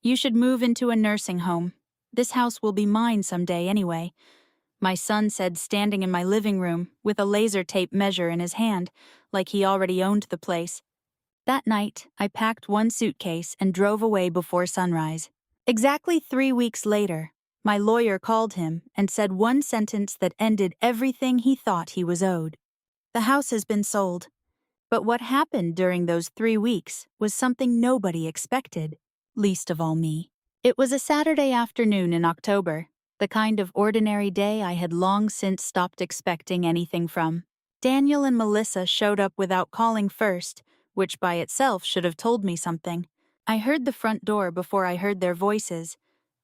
You should move into a nursing home. This house will be mine someday anyway, my son said, standing in my living room with a laser tape measure in his hand, like he already owned the place. That night, I packed one suitcase and drove away before sunrise. Exactly 3 weeks later, my lawyer called him and said one sentence that ended everything he thought he was owed. The house has been sold. But what happened during those 3 weeks was something nobody expected, least of all me. It was a Saturday afternoon in October, the kind of ordinary day I had long since stopped expecting anything from. Daniel and Melissa showed up without calling first, which by itself should have told me something. I heard the front door before I heard their voices,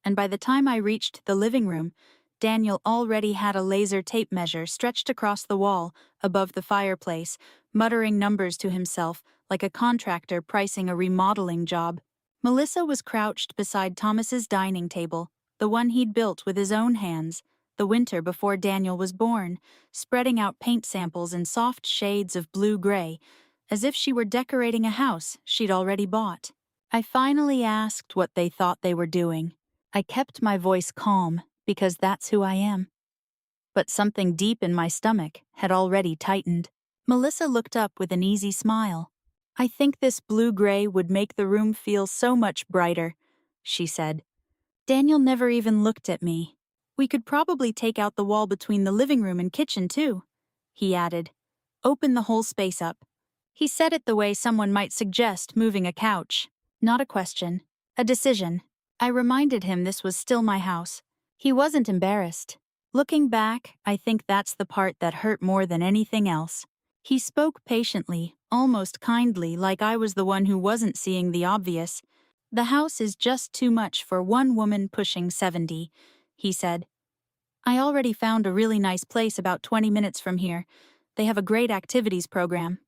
and by the time I reached the living room, Daniel already had a laser tape measure stretched across the wall above the fireplace, muttering numbers to himself like a contractor pricing a remodeling job. Melissa was crouched beside Thomas's dining table, the one he'd built with his own hands, the winter before Daniel was born, spreading out paint samples in soft shades of blue-gray, as if she were decorating a house she'd already bought. I finally asked what they thought they were doing. I kept my voice calm, because that's who I am. But something deep in my stomach had already tightened. Melissa looked up with an easy smile. I think this blue-gray would make the room feel so much brighter, she said. Daniel never even looked at me. We could probably take out the wall between the living room and kitchen, too, he added. Open the whole space up. He said it the way someone might suggest moving a couch. Not a question, a decision. I reminded him this was still my house. He wasn't embarrassed. Looking back, I think that's the part that hurt more than anything else. He spoke patiently, almost kindly, like I was the one who wasn't seeing the obvious. The house is just too much for one woman pushing 70, he said. I already found a really nice place about 20 minutes from here. They have a great activities program.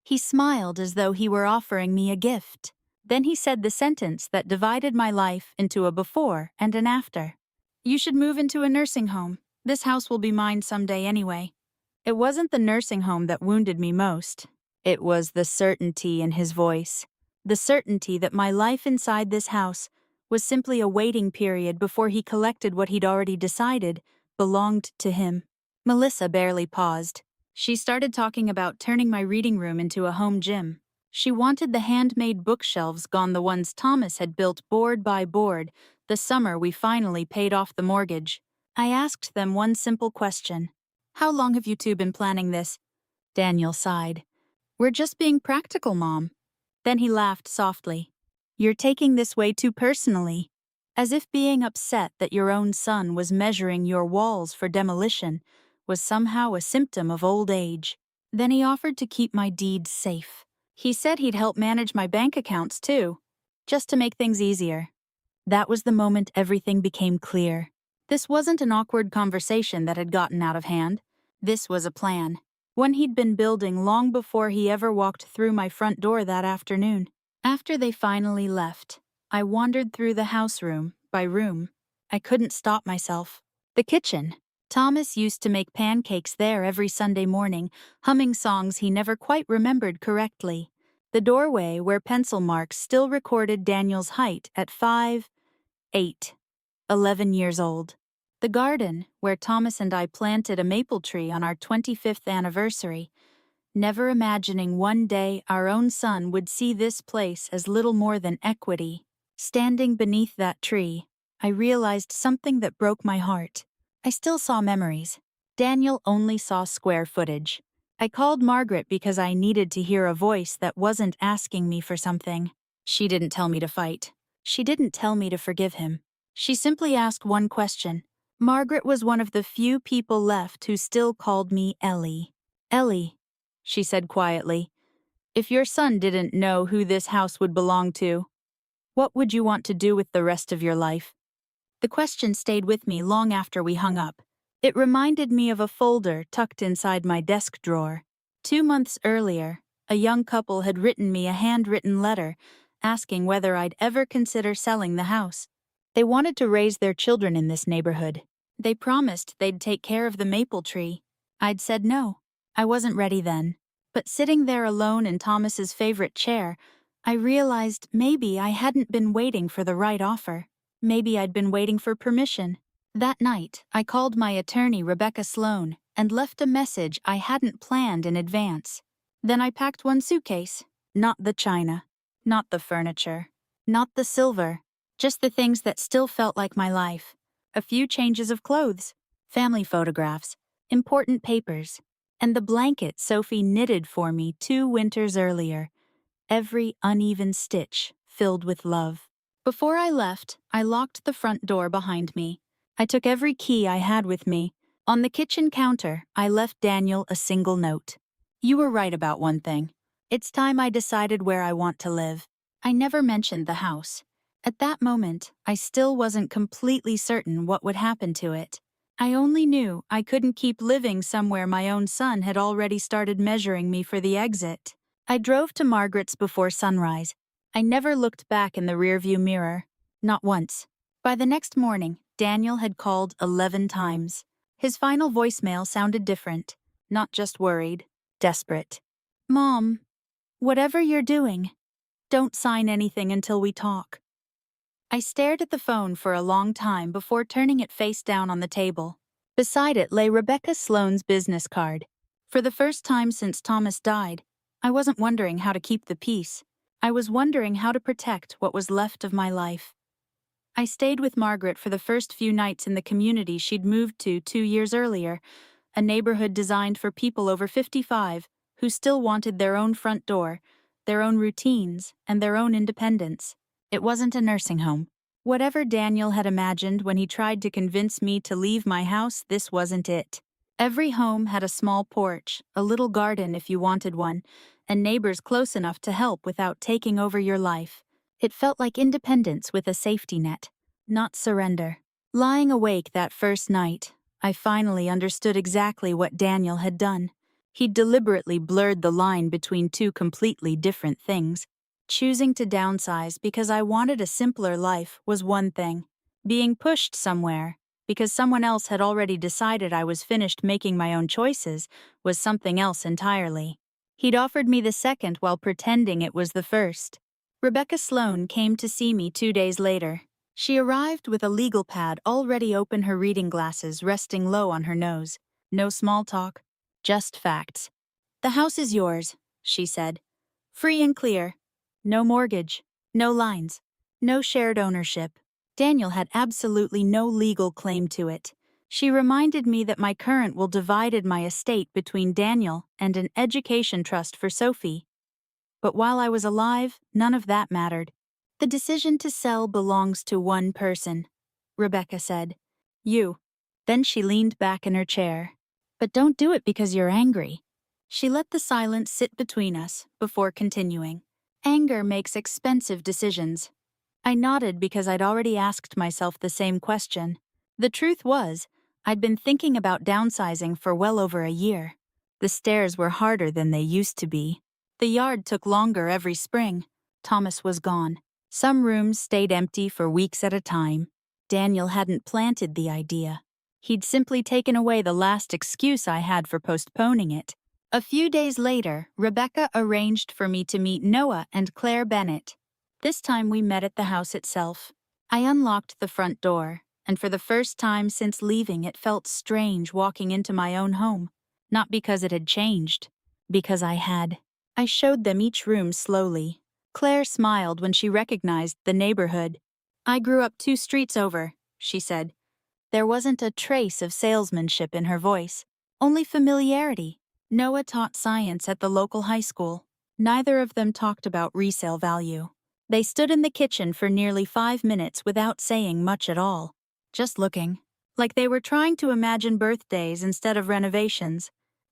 He smiled as though he were offering me a gift. Then he said the sentence that divided my life into a before and an after. You should move into a nursing home. This house will be mine someday anyway. It wasn't the nursing home that wounded me most. It was the certainty in his voice. The certainty that my life inside this house was simply a waiting period before he collected what he'd already decided belonged to him. Melissa barely paused. She started talking about turning my reading room into a home gym. She wanted the handmade bookshelves gone, the ones Thomas had built board by board the summer we finally paid off the mortgage. I asked them one simple question. How long have you two been planning this? Daniel sighed. We're just being practical, Mom. Then he laughed softly. You're taking this way too personally, as if being upset that your own son was measuring your walls for demolition was somehow a symptom of old age. Then he offered to keep my deeds safe. He said he'd help manage my bank accounts too, just to make things easier. That was the moment everything became clear. This wasn't an awkward conversation that had gotten out of hand. This was a plan, one he'd been building long before he ever walked through my front door that afternoon. After they finally left, I wandered through the house room by room. I couldn't stop myself. The kitchen. Thomas used to make pancakes there every Sunday morning, humming songs he never quite remembered correctly. The doorway where pencil marks still recorded Daniel's height at 5, 8, 11 years old. The garden, where Thomas and I planted a maple tree on our 25th anniversary, never imagining one day our own son would see this place as little more than equity. Standing beneath that tree, I realized something that broke my heart. I still saw memories. Daniel only saw square footage. I called Margaret because I needed to hear a voice that wasn't asking me for something. She didn't tell me to fight. She didn't tell me to forgive him. She simply asked one question. Margaret was one of the few people left who still called me Ellie. Ellie, she said quietly, if your son didn't know who this house would belong to, what would you want to do with the rest of your life? The question stayed with me long after we hung up. It reminded me of a folder tucked inside my desk drawer. 2 months earlier, a young couple had written me a handwritten letter asking whether I'd ever consider selling the house. They wanted to raise their children in this neighborhood. They promised they'd take care of the maple tree. I'd said no. I wasn't ready then. But sitting there alone in Thomas's favorite chair, I realized maybe I hadn't been waiting for the right offer. Maybe I'd been waiting for permission. That night, I called my attorney, Rebecca Sloan, and left a message I hadn't planned in advance. Then I packed one suitcase. Not the china. Not the furniture. Not the silver. Just the things that still felt like my life. A few changes of clothes. Family photographs. Important papers. And the blanket Sophie knitted for me 2 winters earlier. Every uneven stitch filled with love. Before I left, I locked the front door behind me. I took every key I had with me. On the kitchen counter, I left Daniel a single note. You were right about one thing. It's time I decided where I want to live. I never mentioned the house. At that moment, I still wasn't completely certain what would happen to it. I only knew I couldn't keep living somewhere my own son had already started measuring me for the exit. I drove to Margaret's before sunrise. I never looked back in the rearview mirror. Not once. By the next morning, Daniel had called 11 times. His final voicemail sounded different. Not just worried, desperate. Mom, whatever you're doing, don't sign anything until we talk. I stared at the phone for a long time before turning it face down on the table. Beside it lay Rebecca Sloan's business card. For the first time since Thomas died, I wasn't wondering how to keep the peace. I was wondering how to protect what was left of my life. I stayed with Margaret for the first few nights in the community she'd moved to 2 years earlier, a neighborhood designed for people over 55 who still wanted their own front door, their own routines, and their own independence. It wasn't a nursing home. Whatever Daniel had imagined when he tried to convince me to leave my house, this wasn't it. Every home had a small porch, a little garden if you wanted one, and neighbors close enough to help without taking over your life. It felt like independence with a safety net, not surrender. Lying awake that first night, I finally understood exactly what Daniel had done. He'd deliberately blurred the line between 2 completely different things. Choosing to downsize because I wanted a simpler life was one thing. Being pushed somewhere because someone else had already decided I was finished making my own choices was something else entirely. He'd offered me the second while pretending it was the first. Rebecca Sloan came to see me 2 days later. She arrived with a legal pad already open, her reading glasses resting low on her nose. No small talk, just facts. The house is yours, she said. Free and clear. No mortgage, no lines, no shared ownership. Daniel had absolutely no legal claim to it. She reminded me that my current will divided my estate between Daniel and an education trust for Sophie. But while I was alive, none of that mattered. The decision to sell belongs to one person, Rebecca said. You. Then she leaned back in her chair. But don't do it because you're angry. She let the silence sit between us before continuing. Anger makes expensive decisions. I nodded because I'd already asked myself the same question. The truth was, I'd been thinking about downsizing for well over a year. The stairs were harder than they used to be. The yard took longer every spring. Thomas was gone. Some rooms stayed empty for weeks at a time. Daniel hadn't planted the idea. He'd simply taken away the last excuse I had for postponing it. A few days later, Rebecca arranged for me to meet Noah and Claire Bennett. This time we met at the house itself. I unlocked the front door, and for the first time since leaving it felt strange walking into my own home. Not because it had changed, because I had. I showed them each room slowly. Claire smiled when she recognized the neighborhood. I grew up 2 streets over, she said. There wasn't a trace of salesmanship in her voice, only familiarity. Noah taught science at the local high school. Neither of them talked about resale value. They stood in the kitchen for nearly 5 minutes without saying much at all, just looking, like they were trying to imagine birthdays instead of renovations.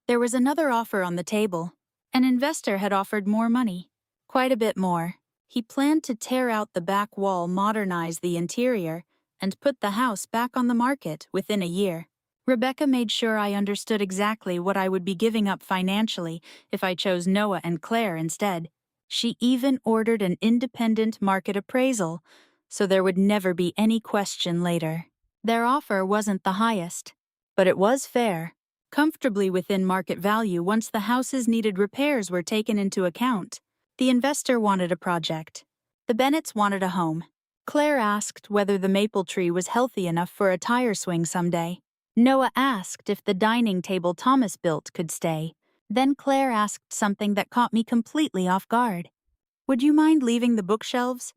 There was another offer on the table. An investor had offered more money, quite a bit more. He planned to tear out the back wall, modernize the interior, and put the house back on the market within a year. Rebecca made sure I understood exactly what I would be giving up financially if I chose Noah and Claire instead. She even ordered an independent market appraisal, so there would never be any question later. Their offer wasn't the highest, but it was fair, comfortably within market value once the house's needed repairs were taken into account. The investor wanted a project. The Bennetts wanted a home. Claire asked whether the maple tree was healthy enough for a tire swing someday. Noah asked if the dining table Thomas built could stay. Then Claire asked something that caught me completely off guard. Would you mind leaving the bookshelves?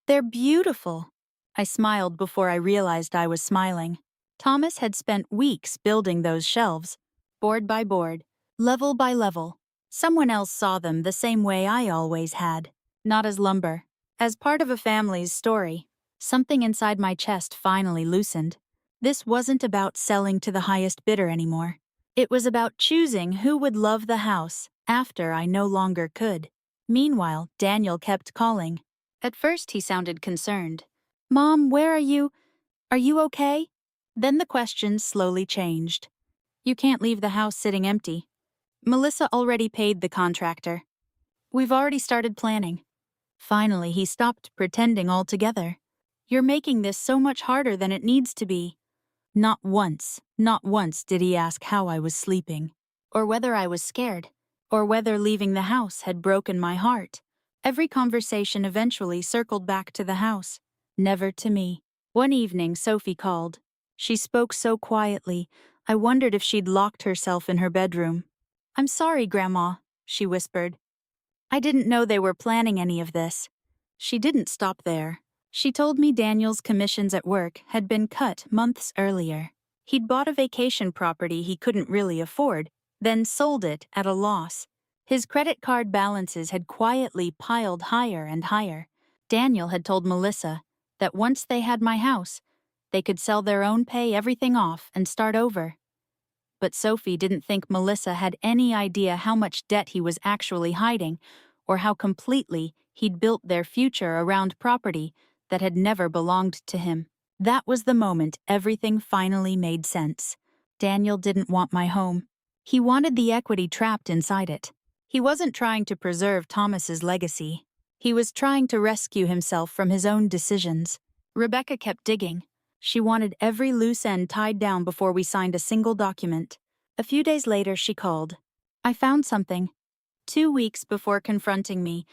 They're beautiful. I smiled before I realized I was smiling. Thomas had spent weeks building those shelves, board by board, level by level. Someone else saw them the same way I always had, not as lumber, as part of a family's story. Something inside my chest finally loosened. This wasn't about selling to the highest bidder anymore. It was about choosing who would love the house after I no longer could. Meanwhile, Daniel kept calling. At first he sounded concerned. Mom, where are you? Are you okay? Then the questions slowly changed. You can't leave the house sitting empty. Melissa already paid the contractor. We've already started planning. Finally, he stopped pretending altogether. You're making this so much harder than it needs to be. Not once did he ask how I was sleeping, or whether I was scared, or whether leaving the house had broken my heart. Every conversation eventually circled back to the house, never to me. One evening, Sophie called. She spoke so quietly, I wondered if she'd locked herself in her bedroom. I'm sorry, Grandma, she whispered. I didn't know they were planning any of this. She didn't stop there. She told me Daniel's commissions at work had been cut months earlier. He'd bought a vacation property he couldn't really afford, then sold it at a loss. His credit card balances had quietly piled higher and higher. Daniel had told Melissa that once they had my house, they could sell their own, pay everything off, and start over. But Sophie didn't think Melissa had any idea how much debt he was actually hiding, or how completely he'd built their future around property that had never belonged to him. That was the moment everything finally made sense. Daniel didn't want my home. He wanted the equity trapped inside it. He wasn't trying to preserve Thomas's legacy. He was trying to rescue himself from his own decisions. Rebecca kept digging. She wanted every loose end tied down before we signed a single document. A few days later, she called. I found something. 2 weeks before confronting me,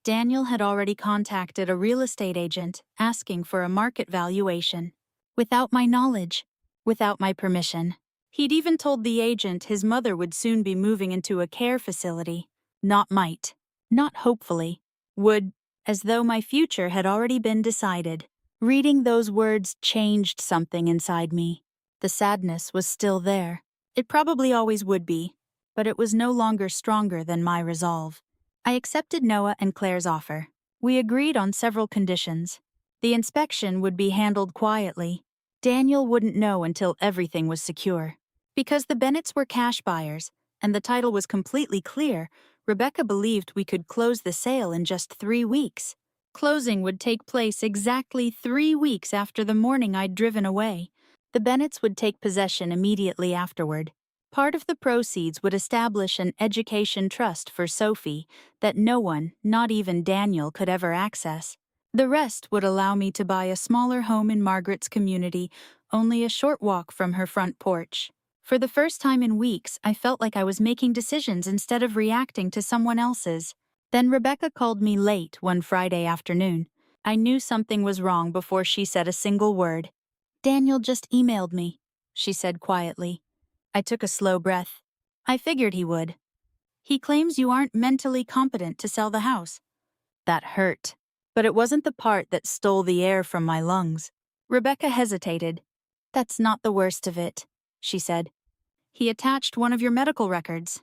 Daniel had already contacted a real estate agent asking for a market valuation. Without my knowledge, without my permission. He'd even told the agent his mother would soon be moving into a care facility. Not might. Not hopefully. Would. As though my future had already been decided. Reading those words changed something inside me. The sadness was still there. It probably always would be, but it was no longer stronger than my resolve. I accepted Noah and Claire's offer. We agreed on several conditions. The inspection would be handled quietly. Daniel wouldn't know until everything was secure. Because the Bennetts were cash buyers, and the title was completely clear, Rebecca believed we could close the sale in just 3 weeks. Closing would take place exactly 3 weeks after the morning I'd driven away. The Bennetts would take possession immediately afterward. Part of the proceeds would establish an education trust for Sophie that no one, not even Daniel, could ever access. The rest would allow me to buy a smaller home in Margaret's community, only a short walk from her front porch. For the first time in weeks, I felt like I was making decisions instead of reacting to someone else's. Then Rebecca called me late one Friday afternoon. I knew something was wrong before she said a single word. Daniel just emailed me, she said quietly. I took a slow breath. I figured he would. He claims you aren't mentally competent to sell the house. That hurt. But it wasn't the part that stole the air from my lungs. Rebecca hesitated. That's not the worst of it, she said. He attached one of your medical records.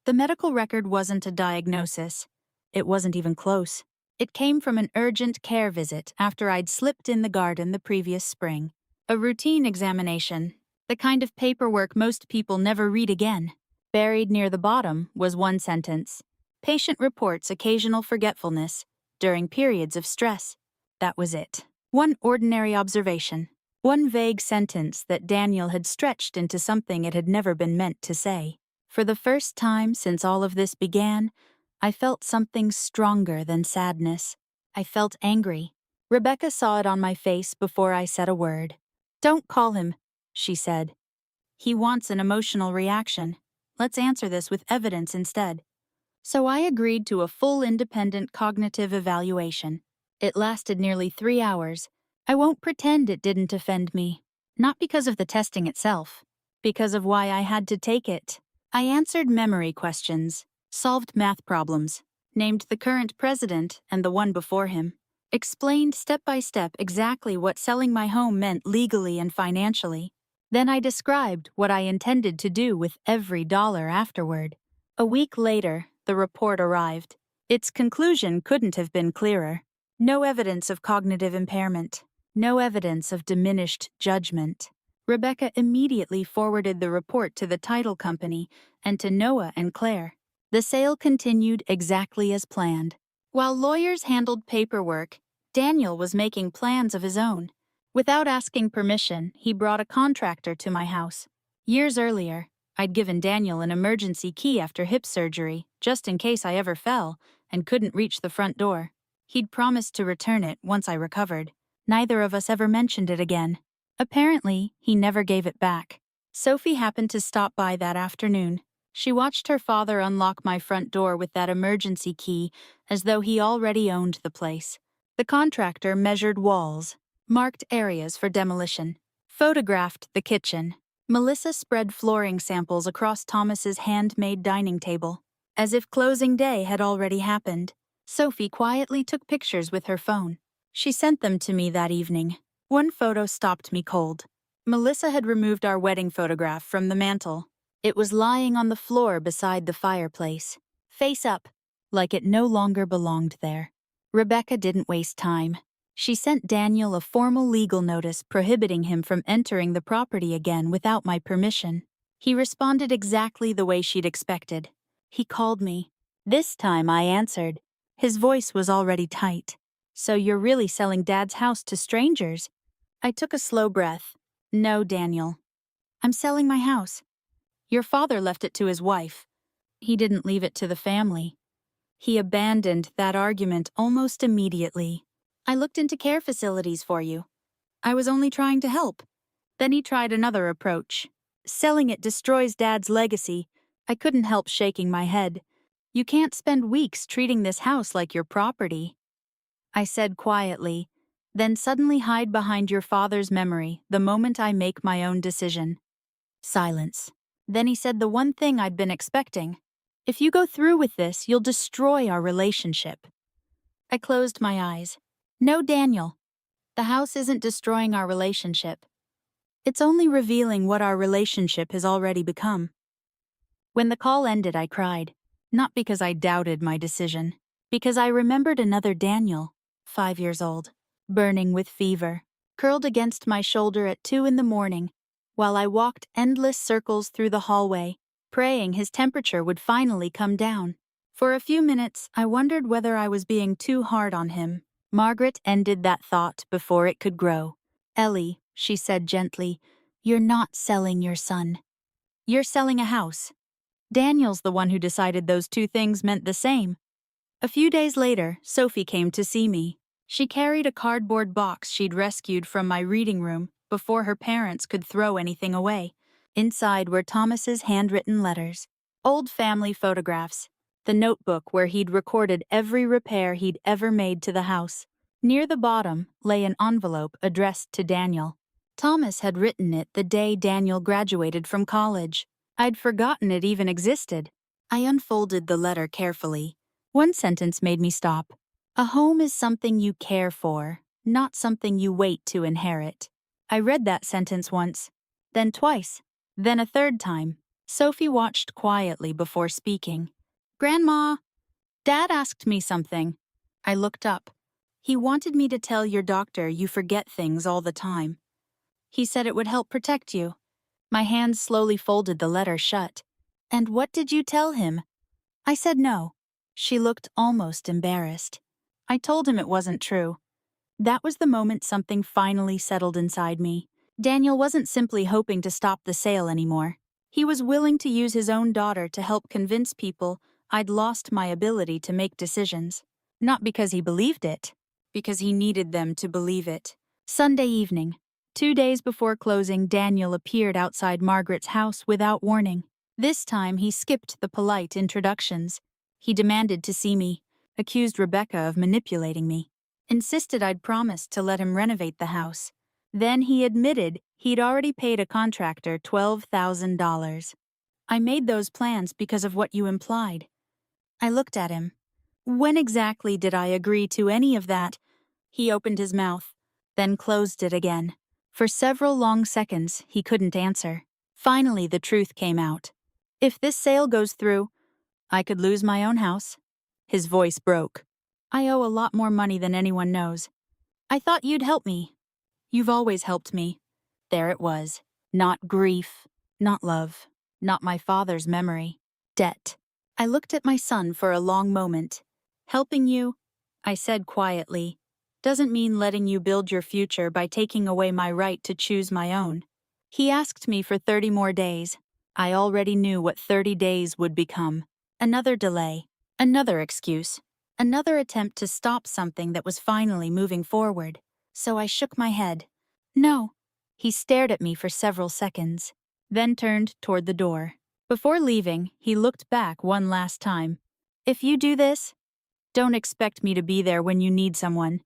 The medical record wasn't a diagnosis. It wasn't even close. It came from an urgent care visit after I'd slipped in the garden the previous spring. A routine examination, the kind of paperwork most people never read again. Buried near the bottom was one sentence. Patient reports occasional forgetfulness during periods of stress. That was it. One ordinary observation. One vague sentence that Daniel had stretched into something it had never been meant to say. For the first time since all of this began, I felt something stronger than sadness. I felt angry. Rebecca saw it on my face before I said a word. Don't call him, she said. He wants an emotional reaction. Let's answer this with evidence instead. So I agreed to a full independent cognitive evaluation. It lasted nearly 3 hours. I won't pretend it didn't offend me. Not because of the testing itself, because of why I had to take it. I answered memory questions, solved math problems, named the current president and the one before him, explained step by step exactly what selling my home meant legally and financially. Then I described what I intended to do with every dollar afterward. A week later, the report arrived. Its conclusion couldn't have been clearer. No evidence of cognitive impairment. No evidence of diminished judgment. Rebecca immediately forwarded the report to the title company and to Noah and Claire. The sale continued exactly as planned. While lawyers handled paperwork, Daniel was making plans of his own. Without asking permission, he brought a contractor to my house. Years earlier, I'd given Daniel an emergency key after hip surgery, just in case I ever fell and couldn't reach the front door. He'd promised to return it once I recovered. Neither of us ever mentioned it again. Apparently, he never gave it back. Sophie happened to stop by that afternoon. She watched her father unlock my front door with that emergency key as though he already owned the place. The contractor measured walls, marked areas for demolition, photographed the kitchen. Melissa spread flooring samples across Thomas's handmade dining table. As if closing day had already happened, Sophie quietly took pictures with her phone. She sent them to me that evening. One photo stopped me cold. Melissa had removed our wedding photograph from the mantel. It was lying on the floor beside the fireplace, face up, like it no longer belonged there. Rebecca didn't waste time. She sent Daniel a formal legal notice prohibiting him from entering the property again without my permission. He responded exactly the way she'd expected. He called me. This time I answered. His voice was already tight. "So you're really selling Dad's house to strangers?" I took a slow breath. "No, Daniel. I'm selling my house. Your father left it to his wife. He didn't leave it to the family." He abandoned that argument almost immediately. "I looked into care facilities for you. I was only trying to help." Then he tried another approach. "Selling it destroys Dad's legacy." I couldn't help shaking my head. "You can't spend weeks treating this house like your property," I said quietly, "then suddenly hide behind your father's memory the moment I make my own decision." Silence. Then he said the one thing I'd been expecting. "If you go through with this, you'll destroy our relationship." I closed my eyes. "No, Daniel. The house isn't destroying our relationship. It's only revealing what our relationship has already become." When the call ended, I cried. Not because I doubted my decision. Because I remembered another Daniel, 5 years old, burning with fever, curled against my shoulder at 2 a.m, while I walked endless circles through the hallway, praying his temperature would finally come down. For a few minutes, I wondered whether I was being too hard on him. Margaret ended that thought before it could grow. "Ellie," she said gently, "you're not selling your son. You're selling a house." Daniel's the one who decided those two things meant the same. A few days later, Sophie came to see me. She carried a cardboard box she'd rescued from my reading room before her parents could throw anything away. Inside were Thomas's handwritten letters, old family photographs, the notebook where he'd recorded every repair he'd ever made to the house. Near the bottom lay an envelope addressed to Daniel. Thomas had written it the day Daniel graduated from college. I'd forgotten it even existed. I unfolded the letter carefully. One sentence made me stop. "A home is something you care for, not something you wait to inherit." I read that sentence once, then twice, then a third time. Sophie watched quietly before speaking. "Grandma, Dad asked me something." I looked up. "He wanted me to tell your doctor you forget things all the time. He said it would help protect you." My hands slowly folded the letter shut. "And what did you tell him?" I said no. She looked almost embarrassed. I told him it wasn't true. That was the moment something finally settled inside me. Daniel wasn't simply hoping to stop the sale anymore. He was willing to use his own daughter to help convince people I'd lost my ability to make decisions. Not because he believed it, because he needed them to believe it. Sunday evening. 2 days before closing, Daniel appeared outside Margaret's house without warning. This time he skipped the polite introductions. He demanded to see me, accused Rebecca of manipulating me, insisted I'd promised to let him renovate the house. Then he admitted he'd already paid a contractor $12,000. I made those plans because of what you implied. I looked at him. When exactly did I agree to any of that? He opened his mouth, then closed it again. For several long seconds, he couldn't answer. Finally, the truth came out. If this sale goes through, I could lose my own house. His voice broke. I owe a lot more money than anyone knows. I thought you'd help me. You've always helped me. There it was. Not grief, not love, not my father's memory. Debt. I looked at my son for a long moment. Helping you, I said quietly, doesn't mean letting you build your future by taking away my right to choose my own. He asked me for 30 more days. I already knew what 30 days would become. Another delay, another excuse, another attempt to stop something that was finally moving forward. So I shook my head. No. He stared at me for several seconds, then turned toward the door. Before leaving, he looked back one last time. If you do this, don't expect me to be there when you need someone.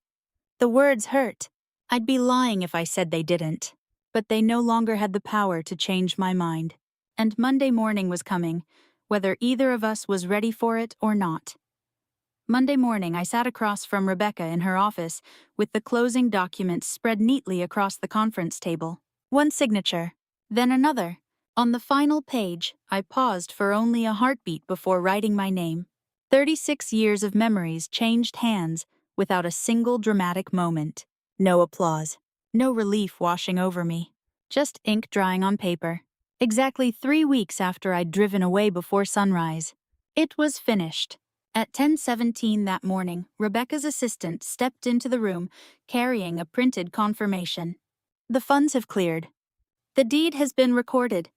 The words hurt. I'd be lying if I said they didn't. But they no longer had the power to change my mind. And Monday morning was coming, whether either of us was ready for it or not. Monday morning, I sat across from Rebecca in her office with the closing documents spread neatly across the conference table. One signature, then another. On the final page, I paused for only a heartbeat before writing my name. 36 years of memories changed hands without a single dramatic moment. No applause. No relief washing over me. Just ink drying on paper. Exactly 3 weeks after I'd driven away before sunrise. It was finished. At 10:17 that morning, Rebecca's assistant stepped into the room carrying a printed confirmation. The funds have cleared. The deed has been recorded.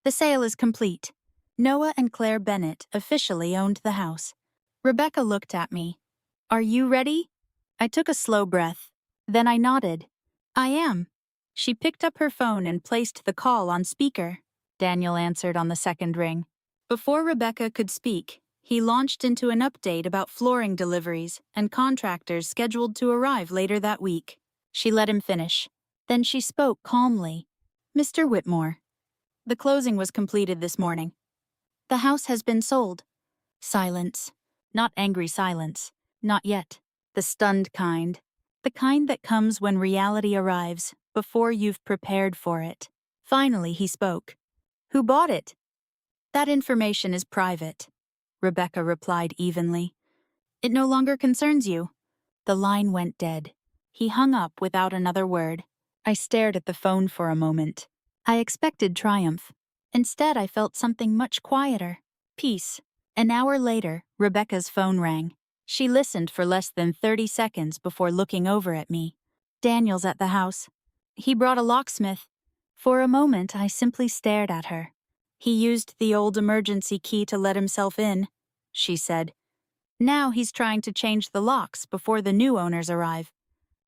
The sale is complete. Noah and Claire Bennett officially owned the house. Rebecca looked at me. Are you ready? I took a slow breath. Then I nodded. I am. She picked up her phone and placed the call on speaker. Daniel answered on the second ring. Before Rebecca could speak, he launched into an update about flooring deliveries and contractors scheduled to arrive later that week. She let him finish. Then she spoke calmly. Mr. Whitmore. The closing was completed this morning. The house has been sold. Silence. Not angry silence. Not yet. The stunned kind. The kind that comes when reality arrives, before you've prepared for it. Finally, he spoke. Who bought it? That information is private, Rebecca replied evenly. It no longer concerns you. The line went dead. He hung up without another word. I stared at the phone for a moment. I expected triumph. Instead, I felt something much quieter. Peace. An hour later, Rebecca's phone rang. She listened for less than 30 seconds before looking over at me. Daniel's at the house. He brought a locksmith. For a moment, I simply stared at her. He used the old emergency key to let himself in, she said. Now he's trying to change the locks before the new owners arrive.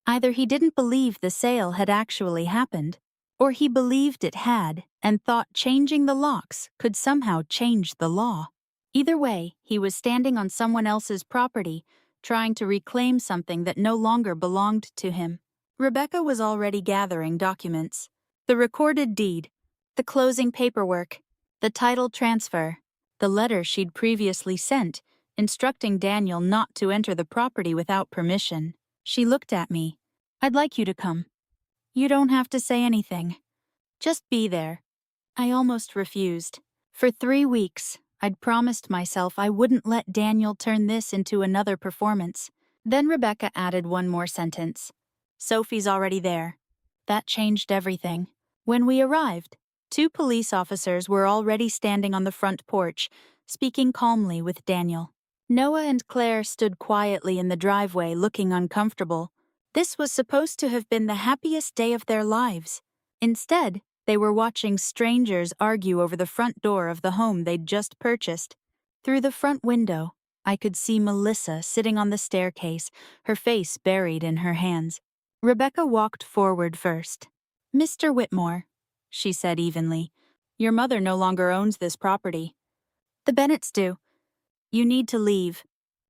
Either he didn't believe the sale had actually happened, or he believed it had and thought changing the locks could somehow change the law. Either way, he was standing on someone else's property, trying to reclaim something that no longer belonged to him. Rebecca was already gathering documents. The recorded deed, the closing paperwork, the title transfer, the letter she'd previously sent, instructing Daniel not to enter the property without permission. She looked at me. I'd like you to come. You don't have to say anything. Just be there. I almost refused. For 3 weeks, I'd promised myself I wouldn't let Daniel turn this into another performance. Then Rebecca added one more sentence. Sophie's already there. That changed everything. When we arrived, 2 police officers were already standing on the front porch, speaking calmly with Daniel. Noah and Claire stood quietly in the driveway, looking uncomfortable. This was supposed to have been the happiest day of their lives. Instead, they were watching strangers argue over the front door of the home they'd just purchased. Through the front window, I could see Melissa sitting on the staircase, her face buried in her hands. Rebecca walked forward first. Mr. Whitmore, she said evenly, your mother no longer owns this property. The Bennetts do. You need to leave.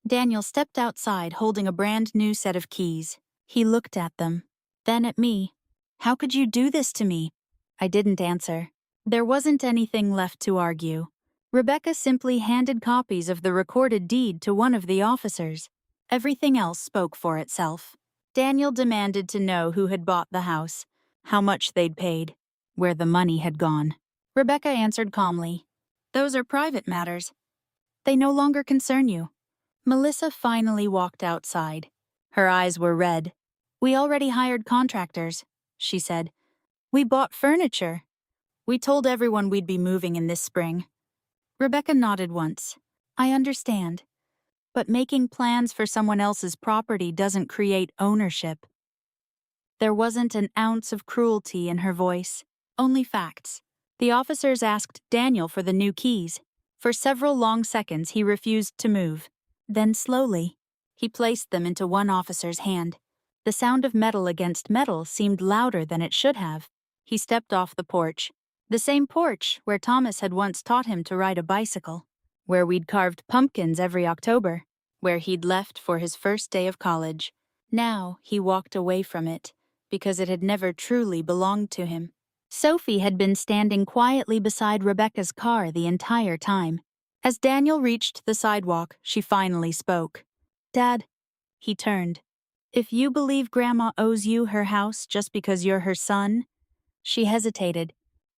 Daniel stepped outside holding a brand new set of keys. He looked at them, then at me. How could you do this to me? I didn't answer. There wasn't anything left to argue. Rebecca simply handed copies of the recorded deed to one of the officers. Everything else spoke for itself. Daniel demanded to know who had bought the house, how much they'd paid, where the money had gone. Rebecca answered calmly, "Those are private matters. They no longer concern you." Melissa finally walked outside. Her eyes were red. "We already hired contractors," she said. "We bought furniture. We told everyone we'd be moving in this spring." Rebecca nodded once. "I understand. But making plans for someone else's property doesn't create ownership." There wasn't an ounce of cruelty in her voice, only facts. The officers asked Daniel for the new keys. For several long seconds he refused to move. Then slowly, he placed them into one officer's hand. The sound of metal against metal seemed louder than it should have. He stepped off the porch. The same porch where Thomas had once taught him to ride a bicycle, where we'd carved pumpkins every October, where he'd left for his first day of college. Now he walked away from it, because it had never truly belonged to him. Sophie had been standing quietly beside Rebecca's car the entire time. As Daniel reached the sidewalk, she finally spoke. "Dad," he turned, "if you believe Grandma owes you her house just because you're her son..." She hesitated.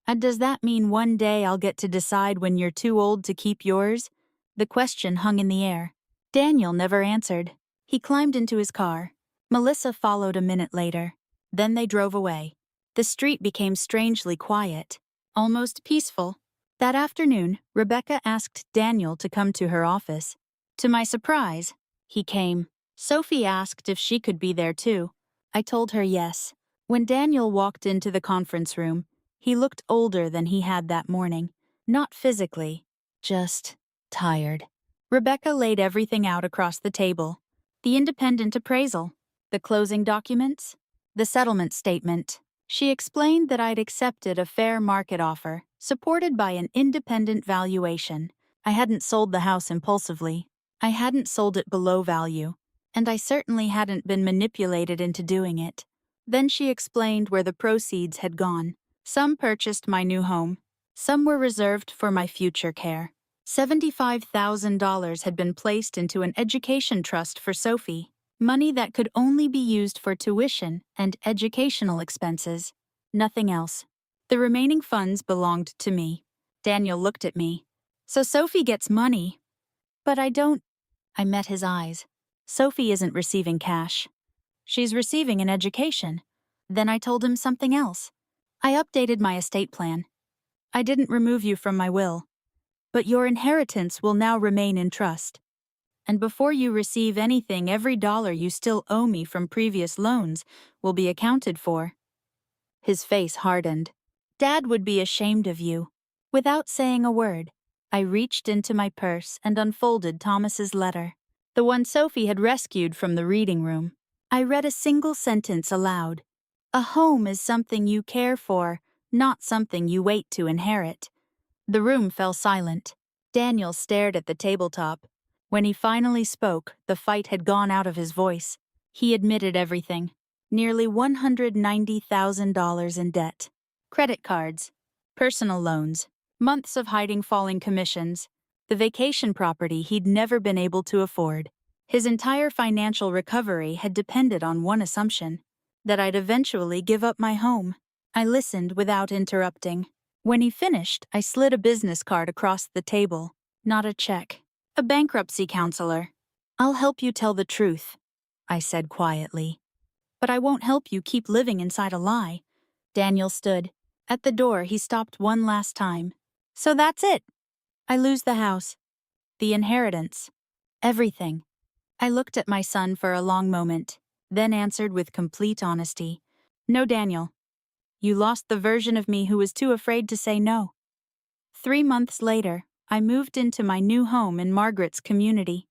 "Does that mean one day I'll get to decide when you're too old to keep yours?" The question hung in the air. Daniel never answered. He climbed into his car. Melissa followed a minute later. Then they drove away. The street became strangely quiet, almost peaceful. That afternoon, Rebecca asked Daniel to come to her office. To my surprise, he came. Sophie asked if she could be there too. I told her yes. When Daniel walked into the conference room, he looked older than he had that morning. Not physically, just tired. Rebecca laid everything out across the table. The independent appraisal, the closing documents, the settlement statement. She explained that I'd accepted a fair market offer, supported by an independent valuation. I hadn't sold the house impulsively. I hadn't sold it below value, and I certainly hadn't been manipulated into doing it. Then she explained where the proceeds had gone. Some purchased my new home. Some were reserved for my future care. $75,000 had been placed into an education trust for Sophie. Money that could only be used for tuition and educational expenses. Nothing else. The remaining funds belonged to me. Daniel looked at me. "So Sophie gets money." "But I don't..." I met his eyes. "Sophie isn't receiving cash. She's receiving an education." Then I told him something else. "I updated my estate plan. I didn't remove you from my will. But your inheritance will now remain in trust. And before you receive anything, every dollar you still owe me from previous loans will be accounted for." His face hardened. "Dad would be ashamed of you." Without saying a word, I reached into my purse and unfolded Thomas's letter, the one Sophie had rescued from the reading room. I read a single sentence aloud. "A home is something you care for, not something you wait to inherit." The room fell silent. Daniel stared at the tabletop. When he finally spoke, the fight had gone out of his voice. He admitted everything. Nearly $190,000 in debt. Credit cards. Personal loans. Months of hiding falling commissions. The vacation property he'd never been able to afford. His entire financial recovery had depended on one assumption: that I'd eventually give up my home. I listened without interrupting. When he finished, I slid a business card across the table. Not a check. "A bankruptcy counselor. I'll help you tell the truth," I said quietly. "But I won't help you keep living inside a lie." Daniel stood. At the door, he stopped one last time. "So that's it. I lose the house. The inheritance. Everything." I looked at my son for a long moment, then answered with complete honesty. "No, Daniel. You lost the version of me who was too afraid to say no." 3 months later, I moved into my new home in Margaret's community.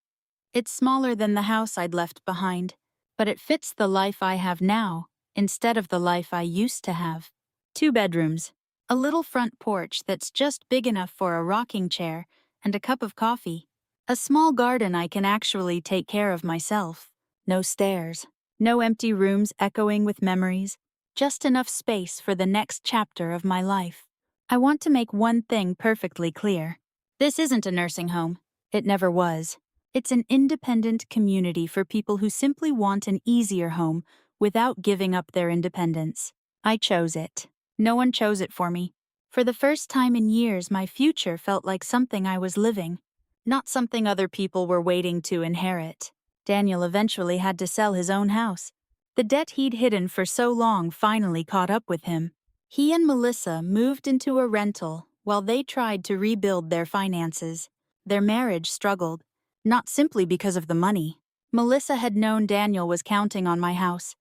It's smaller than the house I'd left behind, but it fits the life I have now instead of the life I used to have. 2 bedrooms, a little front porch that's just big enough for a rocking chair and a cup of coffee, A small garden I can actually take care of myself. No stairs. No empty rooms echoing with memories. Just enough space for the next chapter of my life. I want to make one thing perfectly clear. This isn't a nursing home. It never was. It's an independent community for people who simply want an easier home without giving up their independence. I chose it. No one chose it for me. For the first time in years, my future felt like something I was living, not something other people were waiting to inherit. Daniel eventually had to sell his own house. The debt he'd hidden for so long finally caught up with him. He and Melissa moved into a rental while they tried to rebuild their finances. Their marriage struggled, not simply because of the money. Melissa had known Daniel was counting on my house.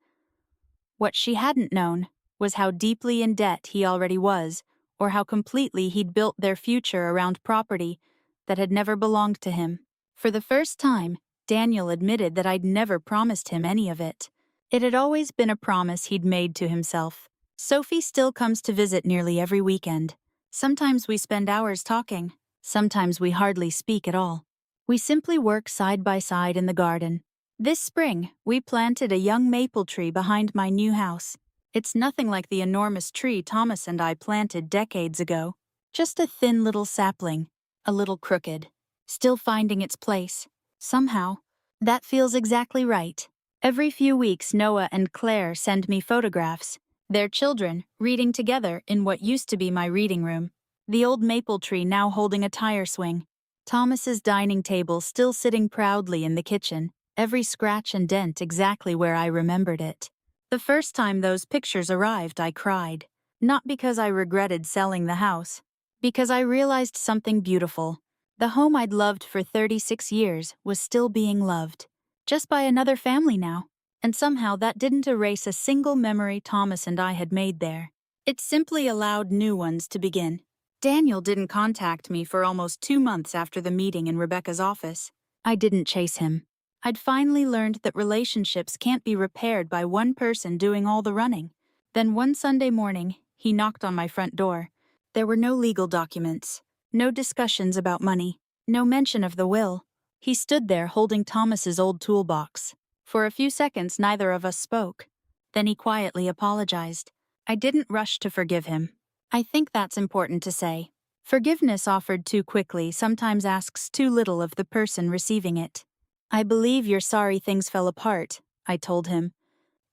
What she hadn't known was how deeply in debt he already was, or how completely he'd built their future around property that had never belonged to him. For the first time, Daniel admitted that I'd never promised him any of it. It had always been a promise he'd made to himself. Sophie still comes to visit nearly every weekend. Sometimes we spend hours talking. Sometimes we hardly speak at all. We simply work side by side in the garden. This spring, we planted a young maple tree behind my new house. It's nothing like the enormous tree Thomas and I planted decades ago. Just a thin little sapling, a little crooked, still finding its place. Somehow, that feels exactly right. Every few weeks, Noah and Claire send me photographs. Their children, reading together in what used to be my reading room. The old maple tree now holding a tire swing. Thomas's dining table still sitting proudly in the kitchen, every scratch and dent exactly where I remembered it. The first time those pictures arrived, I cried. Not because I regretted selling the house. Because I realized something beautiful. The home I'd loved for 36 years was still being loved. Just by another family now. And somehow that didn't erase a single memory Thomas and I had made there. It simply allowed new ones to begin. Daniel didn't contact me for almost 2 months after the meeting in Rebecca's office. I didn't chase him. I'd finally learned that relationships can't be repaired by one person doing all the running. Then one Sunday morning, he knocked on my front door. There were no legal documents, no discussions about money, no mention of the will. He stood there holding Thomas's old toolbox. For a few seconds, neither of us spoke. Then he quietly apologized. I didn't rush to forgive him. I think that's important to say. Forgiveness offered too quickly sometimes asks too little of the person receiving it. I believe you're sorry things fell apart, I told him.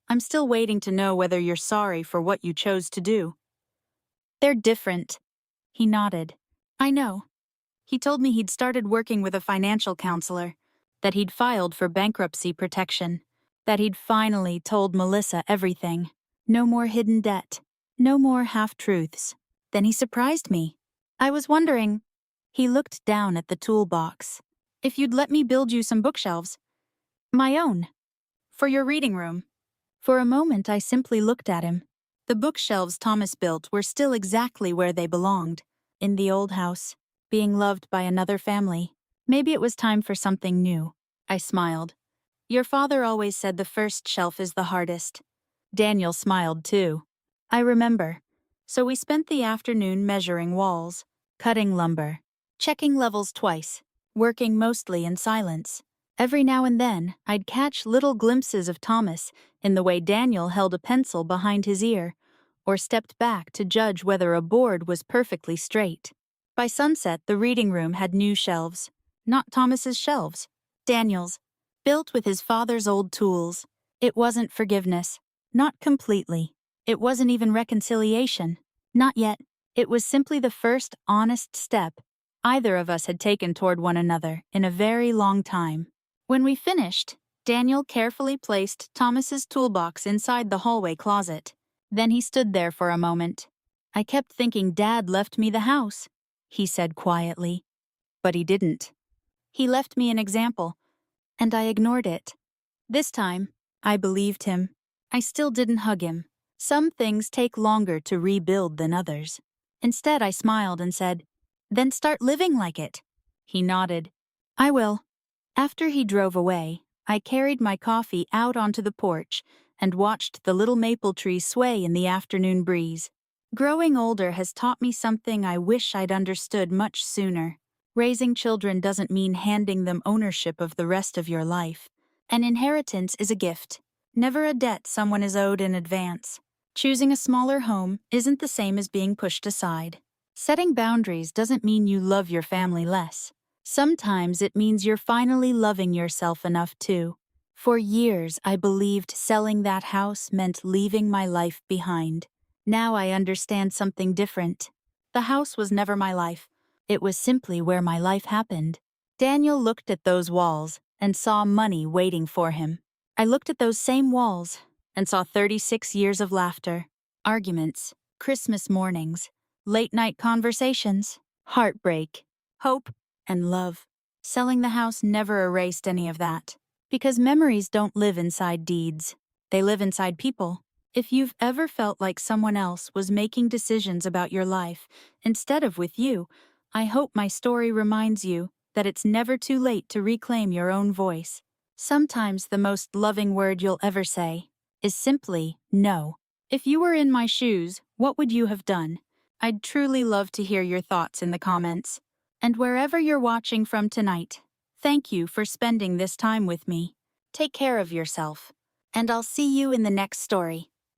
I'm still waiting to know whether you're sorry for what you chose to do. They're different. He nodded. I know. He told me he'd started working with a financial counselor, that he'd filed for bankruptcy protection, that he'd finally told Melissa everything. No more hidden debt. No more half-truths. Then he surprised me. I was wondering. He looked down at the toolbox. If you'd let me build you some bookshelves. My own. For your reading room. For a moment I simply looked at him. The bookshelves Thomas built were still exactly where they belonged. In the old house. Being loved by another family. Maybe it was time for something new. I smiled. Your father always said the first shelf is the hardest. Daniel smiled too. I remember. So we spent the afternoon measuring walls, cutting lumber, checking levels twice, working mostly in silence. Every now and then, I'd catch little glimpses of Thomas in the way Daniel held a pencil behind his ear, or stepped back to judge whether a board was perfectly straight. By sunset, the reading room had new shelves. Not Thomas's shelves. Daniel's. Built with his father's old tools. It wasn't forgiveness. Not completely. It wasn't even reconciliation. Not yet. It was simply the first honest step either of us had taken toward one another in a very long time. When we finished, Daniel carefully placed Thomas's toolbox inside the hallway closet. Then he stood there for a moment. I kept thinking Dad left me the house, he said quietly. But he didn't. He left me an example, and I ignored it. This time, I believed him. I still didn't hug him. Some things take longer to rebuild than others. Instead, I smiled and said, Then start living like it. He nodded. I will. After he drove away, I carried my coffee out onto the porch and watched the little maple tree sway in the afternoon breeze. Growing older has taught me something I wish I'd understood much sooner. Raising children doesn't mean handing them ownership of the rest of your life. An inheritance is a gift, never a debt someone is owed in advance. Choosing a smaller home isn't the same as being pushed aside. Setting boundaries doesn't mean you love your family less. Sometimes it means you're finally loving yourself enough too. For years, I believed selling that house meant leaving my life behind. Now I understand something different. The house was never my life. It was simply where my life happened. Daniel looked at those walls and saw money waiting for him. I looked at those same walls and saw 36 years of laughter, arguments, Christmas mornings, late-night conversations, heartbreak, hope, and love. Selling the house never erased any of that. Because memories don't live inside deeds. They live inside people. If you've ever felt like someone else was making decisions about your life instead of with you, I hope my story reminds you that it's never too late to reclaim your own voice. Sometimes the most loving word you'll ever say is simply no. If you were in my shoes, what would you have done? I'd truly love to hear your thoughts in the comments. And wherever you're watching from tonight, thank you for spending this time with me. Take care of yourself, and I'll see you in the next story.